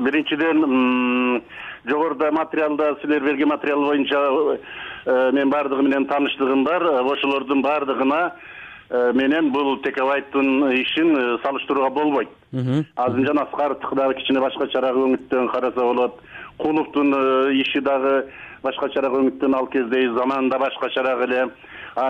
биринчиден жогоруда материалда силер берген материал боюнча мен баардыгы менен тааныштыгым бар. Ошолордун баардыгына менен бул Текебаевдин ишин салыштырууга болбойт. Азымжан Аскаровдуку дагы кичине башкачараак өңүттөн караса болот. Куловдун иши дагы башкачараак өңүттөн ал кезде заманында башкачараак эле.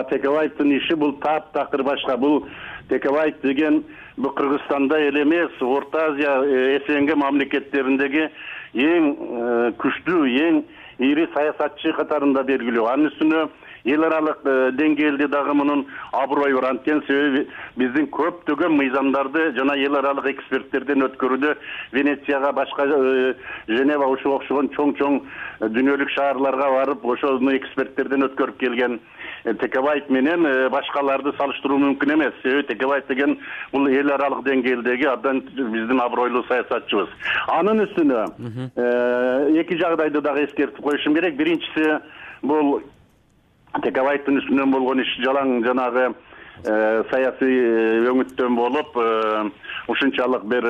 Текебаевдин иши бул таптакыр башка. Бул Текебаев деген бул Кыргызстанда эле эмес, Орто Азия, СНГ мамлекеттериндеги эң күчтүү, эң ири саясатчы катарында белгилүү. Анын үстүнө эл аралык деңгээлде дагы мунун аброю бар. Анткени себеби биздин көптөгөн мыйзамдарды жана эл аралык эксперттерден өткөрүүдө Венецияга, башка Женева ошого окшогон чоң дүйнөлүк шаарларга барып, ошону эксперттерден өткөрүп келген Текебаев менен башкаларды салыштыруу мүмкүн эмес. Себеби Текебаев деген бул эл аралык деңгээлдеги абдан биздин абройлуу саясатчыбыз. Анын үстүнө эки жагдайды дагы эскертип коюшум керек. Биринчиси бул Текебаевдин үстүнөн болгон иш жалаң жанагы саясий өңүттөн болуп, ушунчалык бир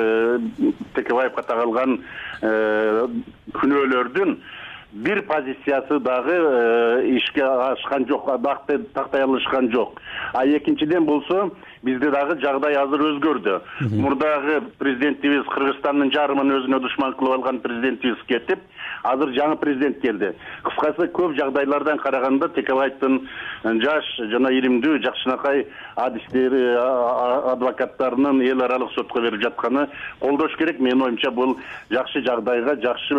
Текебаевга тагылган күнөөлөрдүн бир позициясы дагы ишке ашкан жок, тактай алышкан жок. Экинчиден болсо бизде дагы жагдай азыр өзгөрдү. Мурдагы президентибиз Кыргызстандын жарымын өзүнө душман кылып алган президентибиз кетип, азыр жаңы президент келди. Кыскасы көп жагдайлардан караганда Текебаевдин жаш жана илимдүү жакшынакай адистери, адвокаттарынын эл аралык сотко берип жатканы колдош керек. Менин оюмча бул жакшы жагдайга, жакшы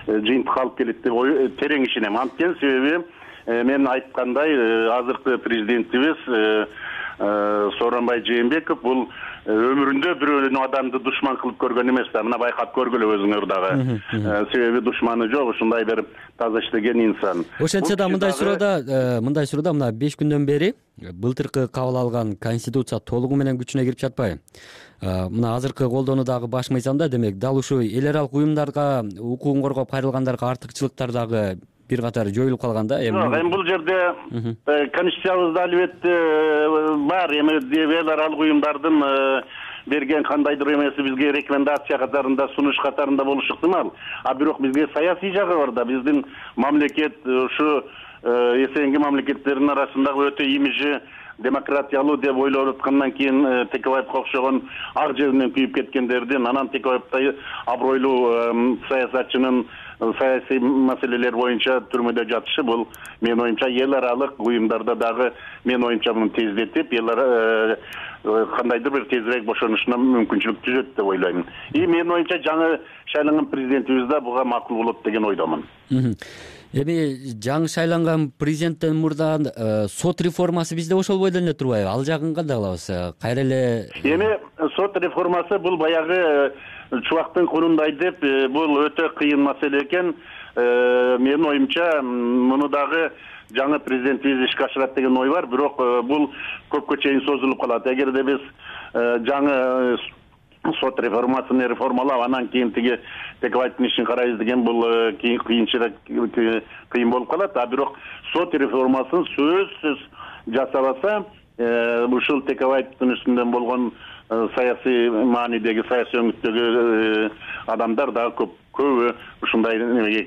жыйынтыкка алып келет деп терең ишенем. Анткени себеби мен айткандай азыркы президентибиз Сооронбай Жээнбеков бул өмүрүндө бирөөнү адамды душман кылып көргөн эмес да. Мына байкап көргүлө өзүңөр дагы. Себеби душманы жок, ушундай бир таза иштеген инсан. Ошентсе да мындай суроодо мына 5 күндөн бери былтыркы кабыл алган конституция толугу менен күчүнө кирип жатпайбы? Мына азыркы колдонуу дагы баш мыйзамда, демек дал ушул эл аралык уюмдарга, укугун коргоп кайрылгандарга артыкчылыктар дагы бир катар жоюлуп калган да. Эми бул жерде конституциябызда албетте бар, эми эл аралык уюмдардын берген кандайдыр эмеси бизге рекомендация катарында, сунуш катарында болушу ыктымал. Бирок бизге саясий жагы бар да. Биздин мамлекет ушу СНГ мамлекеттеринин арасындагы өтө имиджи демократиялуу деп ойлоп аткандан кийин Текебаевга окшогон ак жеринен күйүп кеткендердин, анан Текебаевдай абройлуу саясатчынын саясий маселелер боюнча түрмөдө жатышы бул менин оюмча эл аралык уюмдарда дагы менин оюмча муну тездетип, кандайдыр бир тезирээк бошонушуна мүмкүнчүлүк түзөт деп ойлойм. Менин оюмча жаңы шайланган президентибиз да буга макул болот деген ойдомун. Эми жаңы шайланган президенттен мурда сот реформасы бизде ошол бойдон эле турбайбы? Ал жагын кандай кылабыз? Кайра эле эми сот реформасы бул баягы чубактын курундай деп, бул өтө кыйын маселе экен. Менин оюмча муну дагы жаңы президентибиз ишке ашырат деген ой бар, бирок бул көпкө чейин созулуп калат. Эгерде биз жаңы сот реформасын реформалап, анан кийин тиги Текебаевдин ишин карайбыз деген бул кыйын болуп калат. Бирок сот реформасын сөзсүз жасабаса, ушул Текебаевдин үстүндөн болгон саясий маанидеги, саясий өңүттөгү адамдар дагы көбү ушундай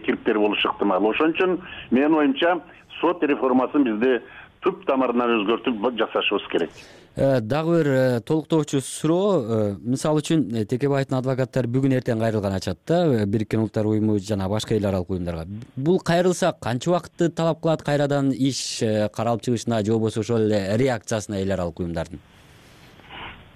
кириптер болушу ыктымал. Ошон үчүн менин оюмча сот реформасын бизде түп тамырынан өзгөртүп жасашыбыз керек. Дагы бир толуктоочу суроо, мисалы үчүн Текебаевдин адвокаттары бүгүн эртең кайрылган ачат да, Бириккен Улуттар уюму жана башка эл аралык уюмдарга. Бул кайрылса канча убакытты талап кылат кайрадан иш каралып чыгышына, же болбосо ошол эле реакциясына эл аралык уюмдардын?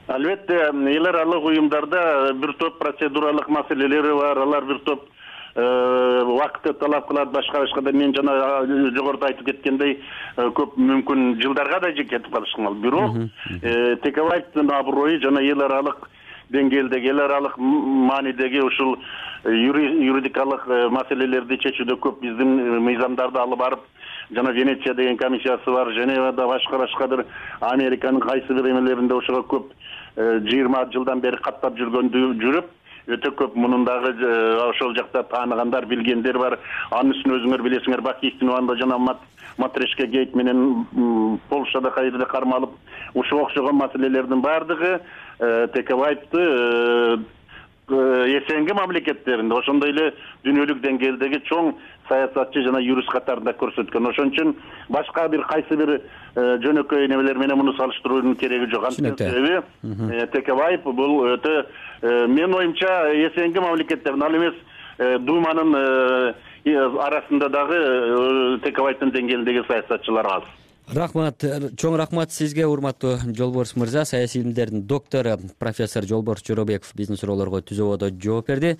Албетте, эл аралык уюмдарда бир топ процедуралык маселелери бар, алар бир топ убакытты талап кылат, башка да мен жана жогоруда айтып кеткендей, көп мүмкүн жылдарга да кетип калышкан. Бирок Текебаевдин аброю жана эл аралык деңгээлдеги, эл аралык маанидеги ушул юридикалык маселелерди чечүүдө көп биздин мыйзамдарды алып барып, жана Венеция деген комиссиясы бар, Женевада башкадыр, Американын кайсы бир эмелеринде ошого көп 20 жылдан бери каттап жүрүп, өтө көп мунун дагы ошол жакта тааныгандар, билгендер бар. Анын үстүнө өзүңөр билесиңер, Бакиевдин убагында жана Матрешка гейт менен Полшада кайрылды кармалып, ушуга окшогон маселелердин баардыгы Текебаевди эсенги мамлекеттеринде ошондой эле дүйнөлүк деңгээлдеги чоң саясатчы жана юрист катарында көрсөткөн. Ошон үчүн башка бир кайсы бир жөнөкөй немелер менен муну салыштыруунун кереги жок. Себеби Текебаев бул өтө менин оюмча эсенги мамлекеттердин ал эмес Думанын арасында дагы Текебаевдин деңгээлиндеги саясатчылар аз. Рахмат, чоң рахмат сизге, урматтуу Жолборс мырза. Саясий илимдердин доктору профессор Жолборс Жоробеков биздин суроолорго түзөбодо жооп берди.